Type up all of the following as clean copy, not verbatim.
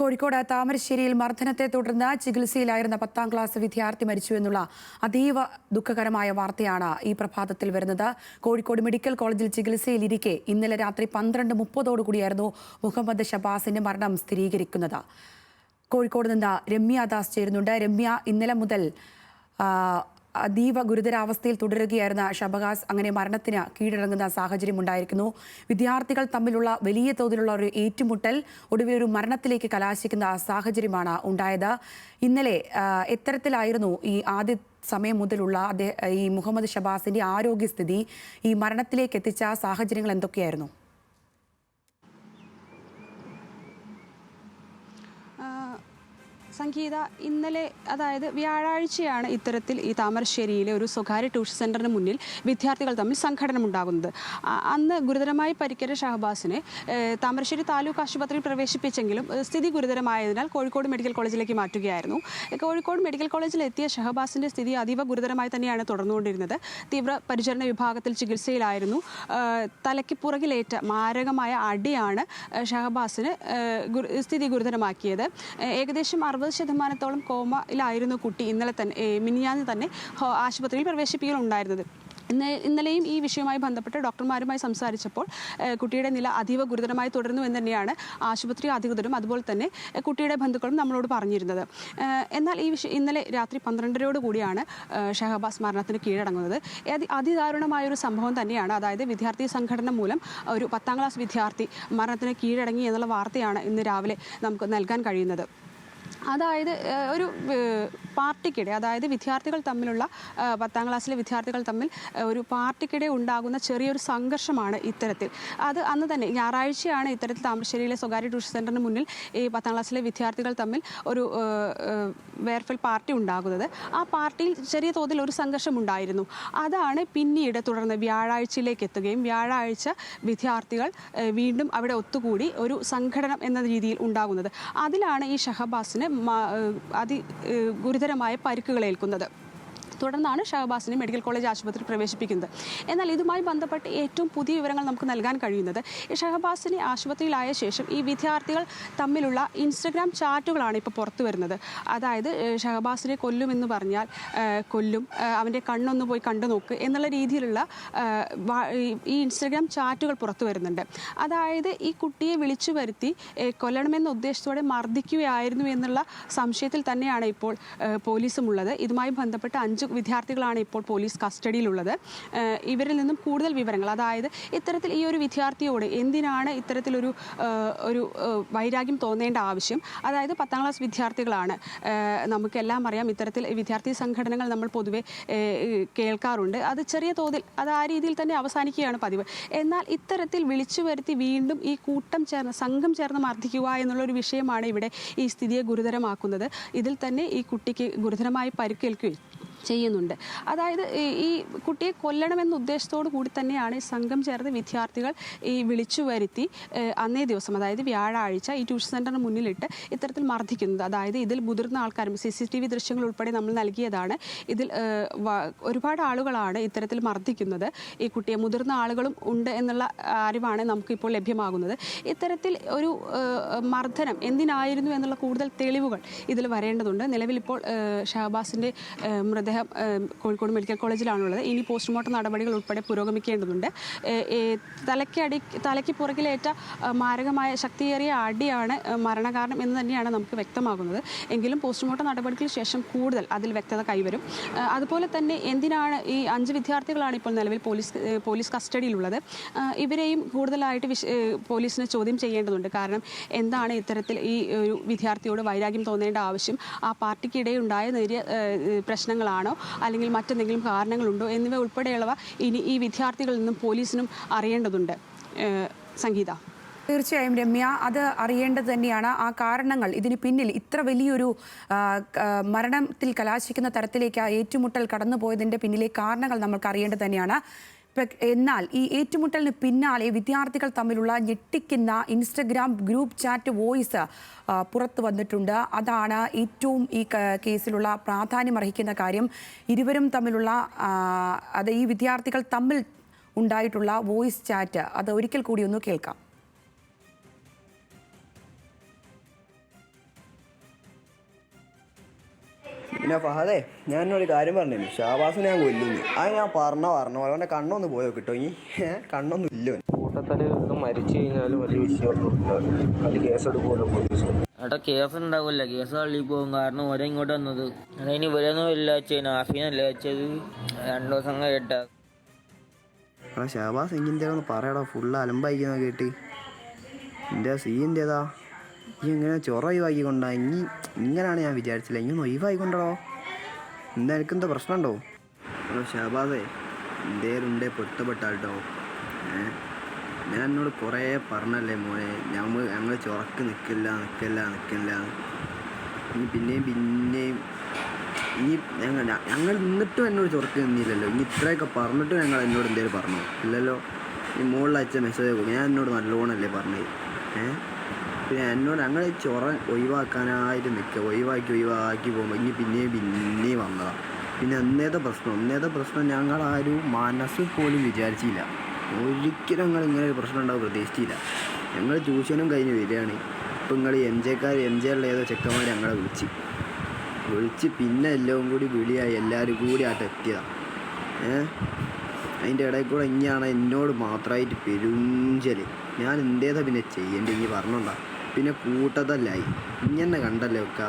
കോഴിക്കോട് താമരശ്ശേരിയിൽ മർദ്ദനത്തെ തുടർന്ന് ചികിത്സയിലായിരുന്ന 10ാം ക്ലാസ് വിദ്യാർത്ഥി മരിച്ചു എന്നുള്ള അതീവ ദുഃഖകരമായ വാർത്തയാണ് ഈ പ്രഭാതത്തിൽ വരുന്നത്. കോഴിക്കോട് മെഡിക്കൽ കോളേജിൽ ചികിത്സയിലിരിക്കെ ഇന്നലെ രാത്രി 12:30 മുഹമ്മദ് ഷബാസിന്റെ മരണം സ്ഥിരീകരിക്കുന്നത്. കോഴിക്കോട് നിന്ന് രമ്യ ദാസ് ചേരുന്നുണ്ട്. രമ്യ, ഇന്നലെ മുതൽ അതീവ ഗുരുതരാവസ്ഥയിൽ തുടരുകയായിരുന്ന ഷബാസ് അങ്ങനെ മരണത്തിന് കീഴടങ്ങുന്ന സാഹചര്യം ഉണ്ടായിരിക്കുന്നു. വിദ്യാർത്ഥികൾ തമ്മിലുള്ള വലിയ തോതിലുള്ള ഒരു ഏറ്റുമുട്ടൽ ഒടുവിൽ ഒരു മരണത്തിലേക്ക് കലാശിക്കുന്ന സാഹചര്യമാണ് ഉണ്ടായത്. ഇന്നലെ എത്തരത്തിലായിരുന്നു ഈ ആദ്യ സമയം മുതലുള്ള ഈ മുഹമ്മദ് ഷബാസിന്റെ ആരോഗ്യസ്ഥിതി? ഈ മരണത്തിലേക്ക് എത്തിച്ച സാഹചര്യങ്ങൾ എന്തൊക്കെയായിരുന്നു? സംഗീത, ഇന്നലെ അതായത് വ്യാഴാഴ്ചയാണ് ഇത്തരത്തിൽ ഈ താമരശ്ശേരിയിലെ ഒരു സ്വകാര്യ ട്യൂഷൻ സെൻ്ററിന് മുന്നിൽ വിദ്യാർത്ഥികൾ തമ്മിൽ സംഘടനമുണ്ടാകുന്നത്. അന്ന് ഗുരുതരമായി പരിക്കേറ്റ ഷഹബാസിനെ താമരശ്ശേരി താലൂക്ക് ആശുപത്രിയിൽ പ്രവേശിപ്പിച്ചെങ്കിലും സ്ഥിതി ഗുരുതരമായതിനാൽ കോഴിക്കോട് മെഡിക്കൽ കോളേജിലേക്ക് മാറ്റുകയായിരുന്നു. കോഴിക്കോട് മെഡിക്കൽ കോളേജിൽ എത്തിയ ഷഹബാസിൻ്റെ സ്ഥിതി അതീവ ഗുരുതരമായി തന്നെയാണ് തുടർന്നുകൊണ്ടിരുന്നത്. തീവ്ര പരിചരണ വിഭാഗത്തിൽ ചികിത്സയിലായിരുന്നു. തലയ്ക്ക് പുറകിലേറ്റ മാരകമായ അടിയാണ് ഷഹബാസിന് സ്ഥിതി ഗുരുതരമാക്കിയത്. ഏകദേശം 60% കോമയിലായിരുന്നു കുട്ടി. മിനിഞ്ഞാന്ന് തന്നെ ആശുപത്രിയിൽ പ്രവേശിപ്പിക്കലുണ്ടായിരുന്നത്. ഇന്നലെയും ഈ വിഷയവുമായി ബന്ധപ്പെട്ട് ഡോക്ടർമാരുമായി സംസാരിച്ചപ്പോൾ കുട്ടിയുടെ നില അതീവ ഗുരുതരമായി തുടരുന്നു എന്ന് തന്നെയാണ് ആശുപത്രി അധികൃതരും അതുപോലെ തന്നെ കുട്ടിയുടെ ബന്ധുക്കളും നമ്മളോട് പറഞ്ഞിരുന്നത്. എന്നാൽ ഇന്നലെ രാത്രി 12:30 ഷഹബാസ് മരണത്തിന് കീഴടങ്ങുന്നത്. അതിദാരുണമായൊരു സംഭവം തന്നെയാണ്. അതായത് വിദ്യാർത്ഥി സംഘടന മൂലം ഒരു 10ാം ക്ലാസ് വിദ്യാർത്ഥി മരണത്തിന് കീഴടങ്ങി എന്നുള്ള വാർത്തയാണ് ഇന്ന് രാവിലെ നമുക്ക് നൽകാൻ കഴിയുന്നത്. അതായത് ഒരു പാർട്ടിക്കിടെ, അതായത് വിദ്യാർത്ഥികൾ തമ്മിലുള്ള 10ാം ക്ലാസ്സിലെ വിദ്യാർത്ഥികൾ തമ്മിൽ ഒരു പാർട്ടിക്കിടെ ഉണ്ടാകുന്ന ചെറിയൊരു സംഘർഷമാണ് ഇത്തരത്തിൽ. അത് അന്ന് തന്നെ ഞായറാഴ്ചയാണ് ഇത്തരത്തിൽ താമരശ്ശേരിയിലെ സ്വകാര്യ ട്യൂഷൻ സെൻ്ററിന് മുന്നിൽ ഈ 10ാം ക്ലാസ്സിലെ വിദ്യാർത്ഥികൾ തമ്മിൽ ഒരു വേർഫൽ പാർട്ടി ഉണ്ടാകുന്നത്. ആ പാർട്ടിയിൽ ചെറിയ തോതിൽ ഒരു സംഘർഷം ഉണ്ടായിരുന്നു. അതാണ് പിന്നീട് തുടർന്ന് വ്യാഴാഴ്ചയിലേക്ക് എത്തുകയും വ്യാഴാഴ്ച വിദ്യാർത്ഥികൾ വീണ്ടും അവിടെ ഒത്തുകൂടി ഒരു സംഘടന എന്ന രീതിയിൽ ഉണ്ടാകുന്നത്. അതിലാണ് ഈ ഷഹബാസിന് ഗുരുതരമായ പരിക്കുകൾ ഏൽക്കുന്നത്. തുടർന്നാണ് ഷഹബാസിനെ മെഡിക്കൽ കോളേജ് ആശുപത്രി പ്രവേശിപ്പിക്കുന്നത്. എന്നാൽ ഇതുമായി ബന്ധപ്പെട്ട് ഏറ്റവും പുതിയ വിവരങ്ങൾ നമുക്ക് നൽകാൻ കഴിയുന്നത്, ഈ ഷഹബാസിനെ ആശുപത്രിയിലായ ശേഷം ഈ വിദ്യാർത്ഥികൾ തമ്മിലുള്ള ഇൻസ്റ്റഗ്രാം ചാറ്റുകളാണ് ഇപ്പോൾ പുറത്തു വരുന്നത്. അതായത് ഷഹബാസിനെ കൊല്ലുമെന്ന് പറഞ്ഞാൽ കൊല്ലും, അവൻ്റെ കണ്ണൊന്ന് പോയി കണ്ടു നോക്ക് എന്നുള്ള രീതിയിലുള്ള ഈ ഇൻസ്റ്റഗ്രാം ചാറ്റുകൾ പുറത്തു വരുന്നുണ്ട്. അതായത് ഈ കുട്ടിയെ വിളിച്ചു വരുത്തി കൊല്ലണമെന്ന ഉദ്ദേശത്തോടെ മർദ്ദിക്കുകയായിരുന്നു എന്നുള്ള സംശയത്തിൽ തന്നെയാണ് ഇപ്പോൾ പോലീസും ഉള്ളത്. ഇതുമായി ബന്ധപ്പെട്ട് 5 വിദ്യാർത്ഥികളാണ് ഇപ്പോൾ പോലീസ് കസ്റ്റഡിയിലുള്ളത്. ഇവരിൽ നിന്നും കൂടുതൽ വിവരങ്ങൾ, അതായത് ഇത്തരത്തിൽ ഈ ഒരു വിദ്യാർത്ഥിയോട് എന്തിനാണ് ഇത്തരത്തിലൊരു വൈരാഗ്യം തോന്നേണ്ട ആവശ്യം? അതായത് 10ാം ക്ലാസ് വിദ്യാർത്ഥികളാണ്. നമുക്കെല്ലാം അറിയാം, ഇത്തരത്തിൽ വിദ്യാർത്ഥി സംഘടനകൾ നമ്മൾ പൊതുവെ കേൾക്കാറുണ്ട്. അത് ചെറിയ തോതിൽ അത് ആ രീതിയിൽ തന്നെ അവസാനിക്കുകയാണ് പതിവ്. എന്നാൽ ഇത്തരത്തിൽ വിളിച്ചു വരുത്തി വീണ്ടും ഈ സംഘം ചേർന്ന് മർദ്ദിക്കുക എന്നുള്ളൊരു വിഷയമാണ് ഇവിടെ ഈ സ്ഥിതിയെ ഗുരുതരമാക്കുന്നത്. ഇതിൽ തന്നെ ഈ കുട്ടിക്ക് ഗുരുതരമായി പരിക്കേൽക്കുകയും ചെയ്യുന്നുണ്ട്. അതായത് ഈ കുട്ടിയെ കൊല്ലണമെന്ന ഉദ്ദേശത്തോടു കൂടി തന്നെയാണ് ഈ സംഘം ചേർന്ന് വിദ്യാർത്ഥികൾ ഈ വിളിച്ചു വരുത്തി അന്നേ ദിവസം, അതായത് വ്യാഴാഴ്ച ഈ ട്യൂഷൻ സെൻ്ററിന് മുന്നിലിട്ട് ഇത്തരത്തിൽ മർദ്ദിക്കുന്നത്. അതായത് ഇതിൽ മുതിർന്ന ആൾക്കാരും CCTV ദൃശ്യങ്ങൾ ഉൾപ്പെടെ നമ്മൾ നൽകിയതാണ്. ഇതിൽ ഒരുപാട് ആളുകളാണ് ഇത്തരത്തിൽ മർദ്ദിക്കുന്നത്. ഈ കുട്ടിയെ മുതിർന്ന ആളുകളും ഉണ്ട് എന്നുള്ള അറിവാണ് നമുക്കിപ്പോൾ ലഭ്യമാകുന്നത്. ഇത്തരത്തിൽ ഒരു മർദ്ദനം എന്തിനായിരുന്നു എന്നുള്ള കൂടുതൽ തെളിവുകൾ ഇതിൽ വരേണ്ടതുണ്ട്. നിലവിൽ ഇപ്പോൾ ഷഹബാസിൻ്റെ മൃതദേഹം കോഴിക്കോട് മെഡിക്കൽ കോളേജിലാണുള്ളത്. ഇനി പോസ്റ്റ്മോർട്ടം നടപടികൾ ഉൾപ്പെടെ പുരോഗമിക്കേണ്ടതുണ്ട്. തലയ്ക്ക് പുറകിലേറ്റ മാരകമായ ശക്തിയേറിയ അടിയാണ് മരണകാരണം എന്ന് തന്നെയാണ് നമുക്ക് വ്യക്തമാകുന്നത്. എങ്കിലും പോസ്റ്റ്മോർട്ടം നടപടികൾക്ക് ശേഷം കൂടുതൽ അതിൽ വ്യക്തത കൈവരും. അതുപോലെ തന്നെ എന്തിനാണ് ഈ 5 വിദ്യാർത്ഥികളാണ് ഇപ്പോൾ നിലവിൽ പോലീസ് കസ്റ്റഡിയിലുള്ളത്. ഇവരെയും കൂടുതലായിട്ട് പോലീസിനെ ചോദ്യം ചെയ്യേണ്ടതുണ്ട്. കാരണം എന്താണ് ഇത്തരത്തിൽ ഈ ഒരു വിദ്യാർത്ഥിയോട് വൈരാഗ്യം തോന്നേണ്ട ആവശ്യം? ആ പാർട്ടിക്കിടെയുണ്ടായ നേരിയ പ്രശ്നങ്ങളാണോ അല്ലെങ്കിൽ മറ്റെന്തെങ്കിലും കാരണങ്ങളുണ്ടോ എന്നിവ ഉൾപ്പെടെയുള്ളവ ഇനി ഈ വിദ്യാർത്ഥികളിൽ നിന്നും പോലീസിനും അറിയേണ്ടതുണ്ട്. സംഗീത, തീർച്ചയായും രമ്യ, അത് അറിയേണ്ടത് തന്നെയാണ്. ആ കാരണങ്ങൾ, ഇതിന് പിന്നിൽ ഇത്ര വലിയൊരു മരണത്തിൽ കലാശിക്കുന്ന തരത്തിലേക്ക് ആ ഏറ്റുമുട്ടൽ കടന്നുപോയതിൻ്റെ പിന്നിലെ കാരണങ്ങൾ നമ്മൾക്ക് അറിയേണ്ടത് തന്നെയാണ്. എന്നാൽ ഈ ഏറ്റുമുട്ടലിന് പിന്നാലെ വിദ്യാർത്ഥികൾ തമ്മിലുള്ള ഞെട്ടിക്കുന്ന ഇൻസ്റ്റഗ്രാം ഗ്രൂപ്പ് ചാറ്റ് വോയിസ് പുറത്തു വന്നിട്ടുണ്ട്. അതാണ് ഏറ്റവും ഈ കേസിലുള്ള പ്രാധാന്യമർഹിക്കുന്ന കാര്യം. ഇരുവരും തമ്മിലുള്ള ഈ വിദ്യാർത്ഥികൾ തമ്മിൽ ഉണ്ടായിട്ടുള്ള വോയിസ് ചാറ്റ് അത് ഒരിക്കൽ കൂടി ഒന്ന് കേൾക്കാം. പിന്നെ ഫഹദേ, ഞാൻ എന്നൊരു കാര്യം പറഞ്ഞു, ഷഹബാസിനെ ഞാൻ കൊല്ലുന്നു. അത് ഞാൻ പറഞ്ഞു അവൻ്റെ കണ്ണൊന്ന് പോയോ കിട്ടോ? ഈ കണ്ണൊന്നും ഇല്ലോ. കൂട്ടത്തല് മരിച്ചു കഴിഞ്ഞാലും വലിയ വിഷയമൊന്നും അത് കേസെടുക്കുമല്ലോ പോലീസ്. അവിടെ കേസ് ഉണ്ടാവില്ല, കേസ് തള്ളി പോകും. കാരണം ഓരോ ഇങ്ങോട്ട് വന്നത് അതിന് ഇവരൊന്നും ഇല്ല വെച്ചത്, നാഫീനല്ല വെച്ചത്. 2 ദിവസം കേട്ടാ എടാ ഷഹബാസ് എങ്കിന്തേന്ന് പറയടാ, ഫുള്ള് അലമ്പായിക്കുന്ന കേട്ട്. എൻ്റെ സീൻ്റേതാ ഈ എങ്ങനെ ചൊറ ഒഴിവാക്കിക്കൊണ്ടാ? ഇങ്ങനെയാണ് ഞാൻ വിചാരിച്ചില്ല. ഇങ്ങനെ ഒഴിവാക്കിക്കൊണ്ടോ? എന്താ എനിക്കെന്താ പ്രശ്നമുണ്ടോ? എടോ ഷഹബാസേ, എന്തേലുണ്ടേ പൊരുത്തപ്പെട്ടാട്ടോ. ഞാൻ എന്നോട് കുറേ പറഞ്ഞല്ലേ മോനെ, ഞങ്ങൾ ചൊറക്ക് നിൽക്കില്ല. ഇനി പിന്നെയും ഇനി ഞങ്ങൾ നിന്നിട്ടും എന്നോട് ചൊറക്ക് നിന്നില്ലല്ലോ. ഇനി ഇത്രയൊക്കെ പറഞ്ഞിട്ടും ഞങ്ങൾ എന്നോട് എന്തേലും പറഞ്ഞോ? ഇല്ലല്ലോ. ഈ മുകളിൽ അയച്ച മെസ്സേജ് കൊടുക്കും, ഞാൻ എന്നോട് നല്ലോണമല്ലേ പറഞ്ഞത്. പിന്നെ എന്നോട് ഞങ്ങൾ ചൊറ ഒഴിവാക്കാനായിട്ട് നിൽക്കുക. ഒഴിവാക്കി പോകുമ്പോൾ ഇനി പിന്നെയും വന്നതാണ്. പിന്നെ അന്നേത്തെ പ്രശ്നം ഞങ്ങളാരും മനസ്സിൽ പോലും വിചാരിച്ചില്ല. ഒരിക്കലും ഞങ്ങൾ ഇങ്ങനെ ഒരു പ്രശ്നം ഉണ്ടാവും പ്രതീക്ഷിച്ചില്ല. ഞങ്ങൾ ട്യൂഷനും കഴിഞ്ഞ് വരികയാണ്. ഇപ്പം നിങ്ങൾ എം ജെയുള്ള ഏതോ ചെക്കന്മാർ ഞങ്ങളെ വിളിച്ച് പിന്നെ എല്ലാം കൂടി വിളിയായി, എല്ലാവരും കൂടി ആയിട്ട് എത്തിയതാണ്. അതിൻ്റെ ഇടയിൽ കൂടെ ഇനിയാണ് എന്നോട് മാത്രമായിട്ട് പെരുഞ്ചല്. ഞാൻ എന്തേതാ പിന്നെ ചെയ്യേണ്ടത് ഇനി പറഞ്ഞോണ്ടാ? പിന്നെ കൂട്ടത്തല്ലായി ഇങ്ങനെ കണ്ടല്ലേ വെക്ക.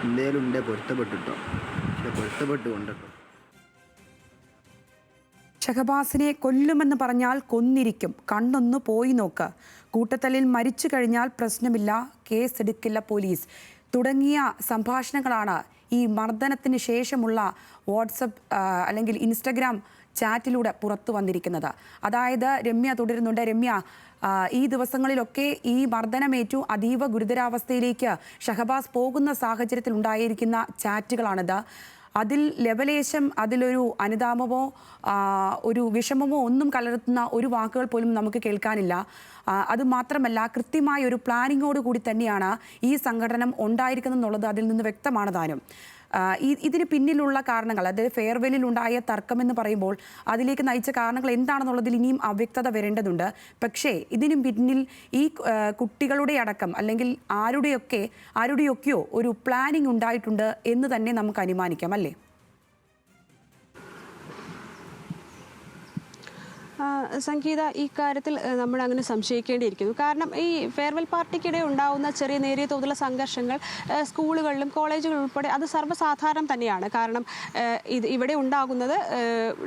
എന്തേലും ഉണ്ടേ പൊരുത്തപ്പെട്ടിട്ടോ, പക്ഷെ പൊരുത്തപ്പെട്ട് കൊണ്ടിട്ടോ. ഷഹബാസിനെ കൊല്ലുമെന്ന് പറഞ്ഞാൽ കൊന്നിരിക്കും, കണ്ണൊന്ന് പോയി നോക്ക്, കൂട്ടത്തല്ലിൽ മരിച്ചു കഴിഞ്ഞാൽ പ്രശ്നമില്ല, കേസെടുക്കില്ല പോലീസ് തുടങ്ങിയ സംഭാഷണങ്ങളാണ് ഈ മർദ്ദനത്തിന് ശേഷമുള്ള വാട്സപ്പ് അല്ലെങ്കിൽ ഇൻസ്റ്റഗ്രാം ചാറ്റിലൂടെ പുറത്തു വന്നിരിക്കുന്നത്. അതായത് രമ്യ തുടരുന്നുണ്ട്. രമ്യ, ഈ ദിവസങ്ങളിലൊക്കെ ഈ മർദ്ദനമേറ്റു അതീവ ഗുരുതരാവസ്ഥയിലേക്ക് ഷഹബാസ് പോകുന്ന സാഹചര്യത്തിൽ ഉണ്ടായിരിക്കുന്ന ചാറ്റുകളാണിത്. അതിൽ ലെവലേശം അതിലൊരു അനുതാപമോ ഒരു വിഷമമോ ഒന്നും കലർത്തുന്ന ഒരു വാക്കുകൾ പോലും നമുക്ക് കേൾക്കാനില്ല. അതുമാത്രമല്ല, കൃത്യമായ ഒരു പ്ലാനിങ്ങോട് കൂടി തന്നെയാണ് ഈ സംഘടന ഉണ്ടായിരിക്കുന്നതെന്നുള്ളത് അതിൽ നിന്ന് വ്യക്തമാണ് താനും. ഇതിന് പിന്നിലുള്ള കാരണങ്ങൾ, അതായത് ഫെയർവെല്ലിലുണ്ടായ തർക്കമെന്ന് പറയുമ്പോൾ അതിലേക്ക് നയിച്ച കാരണങ്ങൾ എന്താണെന്നുള്ളതിൽ ഇനിയും അവ്യക്തത വരേണ്ടതുണ്ട്. പക്ഷേ ഇതിന് പിന്നിൽ ഈ കുട്ടികളുടെ അടക്കം അല്ലെങ്കിൽ ആരുടെയൊക്കെയോ ഒരു പ്ലാനിങ് ഉണ്ടായിട്ടുണ്ട് എന്ന് തന്നെ നമുക്ക് അനുമാനിക്കാം, അല്ലേ? സംഗീത, ഈ കാര്യത്തിൽ നമ്മൾ അങ്ങനെ സംശയിക്കേണ്ടിയിരിക്കുന്നു. കാരണം ഈ ഫെയർവെൽ പാർട്ടിക്കിടെ ഉണ്ടാകുന്ന ചെറിയ നേരിയ തോതിലുള്ള സംഘർഷങ്ങൾ സ്കൂളുകളിലും കോളേജുകളിലും ഉൾപ്പെടെ അത് സർവ്വസാധാരണം തന്നെയാണ്. കാരണം ഇവിടെ ഉണ്ടാകുന്നത്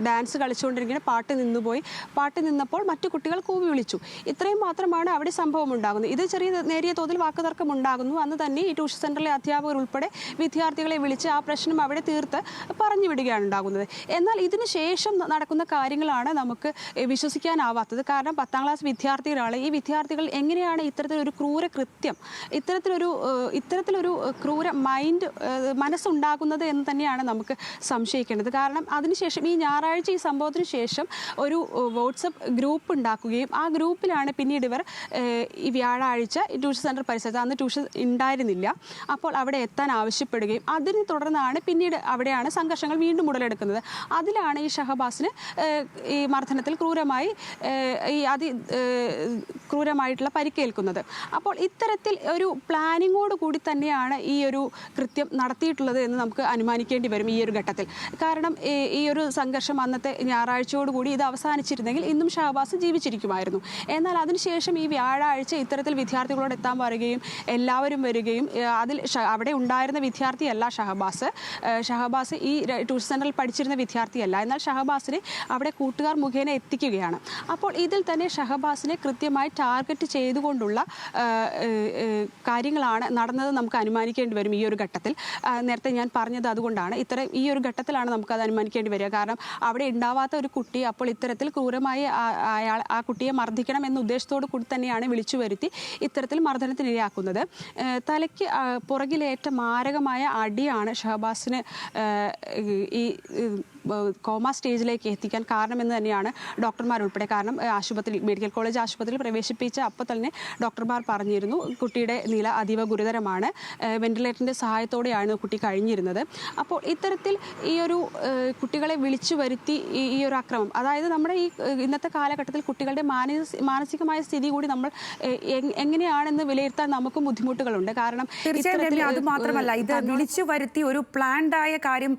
ഡാൻസ് കളിച്ചുകൊണ്ടിരിക്കുന്ന പാട്ട് നിന്നപ്പോൾ മറ്റു കുട്ടികൾ കൂവി വിളിച്ചു, ഇത്രയും മാത്രമാണ് അവിടെ സംഭവം ഉണ്ടാകുന്നത്. ഇത് ചെറിയ നേരിയ തോതിൽ വാക്കുതർക്കം ഉണ്ടാകുന്നു. അന്ന് തന്നെ ഈ ട്യൂഷൻ സെൻ്ററിലെ അധ്യാപകർ ഉൾപ്പെടെ വിദ്യാർത്ഥികളെ വിളിച്ച് ആ പ്രശ്നം അവിടെ തീർത്ത് പറഞ്ഞു വിടുകയാണ് ഉണ്ടാകുന്നത്. എന്നാൽ ഇതിന് ശേഷം നടക്കുന്ന കാര്യങ്ങളാണ് നമുക്ക് വിശ്വസിക്കാനാവാത്തത്. കാരണം 10ാം ക്ലാസ് വിദ്യാർത്ഥികളാണ്. ഈ വിദ്യാർത്ഥികൾ എങ്ങനെയാണ് ഇത്തരത്തിലൊരു ക്രൂര കൃത്യം, ഇത്തരത്തിലൊരു ക്രൂര മനസ്സുണ്ടാകുന്നത് എന്ന് തന്നെയാണ് നമുക്ക് സംശയിക്കേണ്ടത്. കാരണം അതിനുശേഷം ഈ ഞായറാഴ്ച ഈ സംഭവത്തിന് ശേഷം ഒരു വാട്സപ്പ് ഗ്രൂപ്പ് ഉണ്ടാക്കുകയും ആ ഗ്രൂപ്പിലാണ് പിന്നീട് ഇവർ ഈ വ്യാഴാഴ്ച ട്യൂഷൻ സെൻറ്റർ പരിസരത്ത്, അന്ന് ട്യൂഷൻ ഉണ്ടായിരുന്നില്ല, അപ്പോൾ അവിടെ എത്താൻ ആവശ്യപ്പെടുകയും അതിനെ തുടർന്നാണ് പിന്നീട് അവിടെയാണ് സംഘർഷങ്ങൾ വീണ്ടും ഉടലെടുക്കുന്നത്. അതിലാണ് ഈ ഷഹബാസിന് ഈ മർദ്ദനത്തിൽ ക്രൂരമായിട്ടുള്ള പരിക്കേൽക്കുന്നത്. അപ്പോൾ ഇത്തരത്തിൽ ഒരു പ്ലാനിങ്ങോട് കൂടി തന്നെയാണ് ഈ ഒരു കൃത്യം നടത്തിയിട്ടുള്ളത് എന്ന് നമുക്ക് അനുമാനിക്കേണ്ടി വരും ഈ ഒരു ഘട്ടത്തിൽ. കാരണം ഈ ഒരു സംഘർഷം അന്നത്തെ ഞായറാഴ്ചയോടുകൂടി ഇത് അവസാനിച്ചിരുന്നെങ്കിൽ ഇന്നും ഷഹബാസ് ജീവിച്ചിരിക്കുമായിരുന്നു. എന്നാൽ അതിനുശേഷം ഈ വ്യാഴാഴ്ച ഇത്തരത്തിൽ വിദ്യാർത്ഥികളോട് എത്താൻ പറയുകയും എല്ലാവരും വരികയും അതിൽ അവിടെ ഉണ്ടായിരുന്ന വിദ്യാർത്ഥിയല്ല ഷഹബാസ് ഈ ട്യൂഷൻ സെൻ്ററിൽ പഠിച്ചിരുന്ന വിദ്യാർത്ഥിയല്ല. എന്നാൽ ഷഹബാസിനെ അവിടെ കൂട്ടുകാർ മുഖേന എത്തിക്കുകയാണ്. അപ്പോൾ ഇതിൽ തന്നെ ഷഹബാസിനെ കൃത്യമായി ടാർഗറ്റ് ചെയ്തുകൊണ്ടുള്ള കാര്യങ്ങളാണ് നടന്നത് നമുക്ക് അനുമാനിക്കേണ്ടി വരും ഈ ഒരു ഘട്ടത്തിൽ. നേരത്തെ ഞാൻ പറഞ്ഞത് അതുകൊണ്ടാണ് ഈ ഒരു ഘട്ടത്തിലാണ് നമുക്കത് അനുമാനിക്കേണ്ടി വരിക. കാരണം അവിടെ ഉണ്ടാവാത്ത ഒരു കുട്ടി അപ്പോൾ ഇത്തരത്തിൽ ക്രൂരമായി ആ കുട്ടിയെ മർദ്ദിക്കണം എന്ന ഉദ്ദേശത്തോടു കൂടി തന്നെയാണ് വിളിച്ചു വരുത്തി ഇത്തരത്തിൽ മർദ്ദനത്തിനിരയാക്കുന്നത്. തലയ്ക്ക് പുറകിലേറ്റ മാരകമായ അടിയാണ് ഷഹബാസിന് ഈ കോമ സ്റ്റേജിലേക്ക് എത്തിക്കാൻ കാരണമെന്ന് തന്നെയാണ് ഡോക്ടർമാരുൾപ്പെടെ. കാരണം മെഡിക്കൽ കോളേജ് ആശുപത്രിയിൽ പ്രവേശിപ്പിച്ച അപ്പോൾ തന്നെ ഡോക്ടർമാർ പറഞ്ഞിരുന്നു കുട്ടിയുടെ നില അതീവ ഗുരുതരമാണ്, വെന്റിലേറ്ററിൻ്റെ സഹായത്തോടെയാണ് കുട്ടി കഴിഞ്ഞിരുന്നത്. അപ്പോൾ ഇത്തരത്തിൽ ഈ ഒരു കുട്ടികളെ വിളിച്ചു വരുത്തി ഈ ഒരു അക്രമം, അതായത് നമ്മുടെ ഈ ഇന്നത്തെ കാലഘട്ടത്തിൽ കുട്ടികളുടെ മാനസികമായ സ്ഥിതി കൂടി നമ്മൾ എങ്ങനെയാണെന്ന് വിലയിരുത്താൻ നമുക്കും ബുദ്ധിമുട്ടുകളുണ്ട്. കാരണം തീർച്ചയായും അത് മാത്രമല്ല, ഇത് വിളിച്ചു വരുത്തി ഒരു പ്ലാൻഡ് ആയ കാര്യം,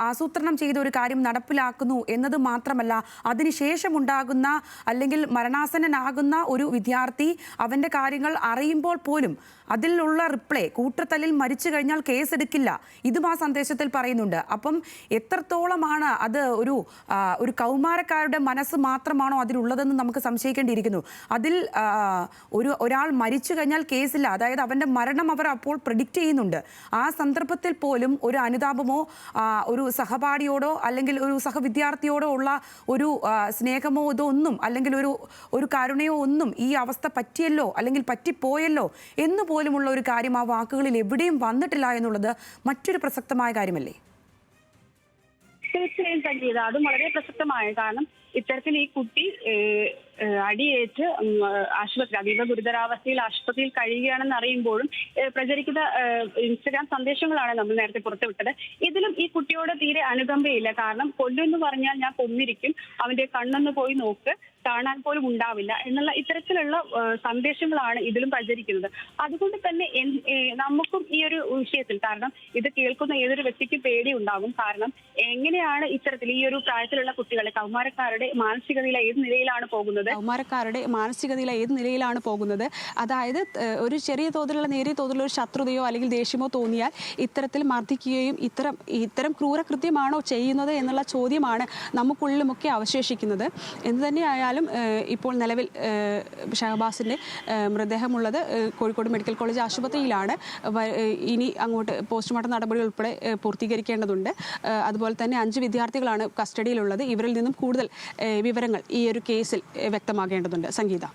ആസൂത്രണം ചെയ്ത ഒരു കാര്യം നടപ്പിലാക്കുന്നു എന്നത് മാത്രമല്ല, അതിനുശേഷം ഉണ്ടാകുന്ന അല്ലെങ്കിൽ മരണാസന്നനാകുന്ന ഒരു വിദ്യാർത്ഥി അവൻ്റെ കാര്യങ്ങൾ അറിയുമ്പോൾ പോലും അതിലുള്ള റിപ്ലൈ, കൂട്ടത്തല്ലിൽ മരിച്ചു കഴിഞ്ഞാൽ കേസെടുക്കില്ല, ഇതും ആ സന്ദേശത്തിൽ പറയുന്നുണ്ട്. അപ്പം എത്രത്തോളമാണ് അത് ഒരു കൗമാരക്കാരുടെ മനസ്സ് മാത്രമാണോ അതിലുള്ളതെന്ന് നമുക്ക് സംശയിക്കേണ്ടിയിരിക്കുന്നു. അതിൽ ഒരാൾ മരിച്ചു കഴിഞ്ഞാൽ കേസില്ല, അതായത് അവൻ്റെ മരണം അവർ അപ്പോൾ പ്രെഡിക്റ്റ് ചെയ്യുന്നുണ്ട്. ആ സന്ദർഭത്തിൽ പോലും ഒരു അനുതാപമോ ഒരു സഹപാഠിയോടോ അല്ലെങ്കിൽ ഒരു സഹവിദ്യാർത്ഥിയോടോ ഉള്ള ഒരു സ്നേഹമോ ഇതൊന്നും, അല്ലെങ്കിൽ ഒരു കരുണയോ ഒന്നും ഈ അവസ്ഥ പറ്റിയല്ലോ അല്ലെങ്കിൽ പറ്റിപ്പോയല്ലോ എന്ന് പോലുമുള്ള ഒരു കാര്യം ആ വാക്കുകളിൽ എവിടെയും വന്നിട്ടില്ല എന്നുള്ളത് മറ്റൊരു പ്രസക്തമായ കാര്യമല്ലേ? തീർച്ചയായും സംഗീത, അതും വളരെ പ്രസക്തമായ. കാരണം ഇത്തരത്തിൽ ഈ കുട്ടി അടിയേറ്റ് ആശുപത്രി അതീവ ഗുരുതരാവസ്ഥയിൽ ആശുപത്രിയിൽ കഴിയുകയാണെന്ന് അറിയുമ്പോഴും പ്രചരിക്കുന്ന ഇൻസ്റ്റഗ്രാം സന്ദേശങ്ങളാണ് നമ്മൾ നേരത്തെ പുറത്തുവിട്ടത്. ഇതിലും ഈ കുട്ടിയോട് തീരെ അനുകമ്പയില്ല. കാരണം കൊല്ലുമെന്ന് പറഞ്ഞാൽ ഞാൻ കൊന്നിരിക്കും, അവന്റെ കണ്ണൊന്ന് പോയി നോക്ക്, കാണാൻ പോലും ഉണ്ടാവില്ല എന്നുള്ള ഇത്തരത്തിലുള്ള സന്ദേശങ്ങളാണ് ഇതിലും പ്രചരിക്കുന്നത്. അതുകൊണ്ട് തന്നെ നമുക്കും ഈ ഒരു വിഷയത്തിൽ, കാരണം ഇത് കേൾക്കുന്ന ഏതൊരു വ്യക്തിക്കും പേടി ഉണ്ടാകും. കാരണം എങ്ങനെയാണ് ഇത്തരത്തിൽ ഈ ഒരു പ്രായത്തിലുള്ള കുട്ടികളെ, കൗമാരക്കാരുടെ മാനസിക നില ഏത് നിലയിലാണ് പോകുന്നത്, അതായത് ഒരു ചെറിയ തോതിലുള്ള നേരിയ തോതിലുള്ള ഒരു ശത്രുതയോ അല്ലെങ്കിൽ ദേഷ്യമോ തോന്നിയാൽ ഇത്തരത്തിൽ മർദ്ദിക്കുകയും ഇത്തരം ക്രൂരകൃത്യമാണോ ചെയ്യുന്നത് എന്നുള്ള ചോദ്യമാണ് നമുക്കുള്ളിലുമൊക്കെ അവശേഷിക്കുന്നത്. എന്ത് തന്നെയായാലും ഇപ്പോൾ നിലവിൽ ഷഹബാസിന്റെ മൃതദേഹമുള്ളത് കോഴിക്കോട് മെഡിക്കൽ കോളേജ് ആശുപത്രിയിലാണ്. ഇനി അങ്ങോട്ട് പോസ്റ്റ്മോർട്ടം നടപടികൾ ഉൾപ്പെടെ പൂർത്തീകരിക്കേണ്ടതുണ്ട്. അതുപോലെ തന്നെ 5 വിദ്യാർത്ഥികളാണ് കസ്റ്റഡിയിലുള്ളത്. ഇവരിൽ നിന്നും കൂടുതൽ വിവരങ്ങൾ ഈ ഒരു കേസിൽ വ്യക്തമാകേണ്ടതുണ്ട്. സംഗീത.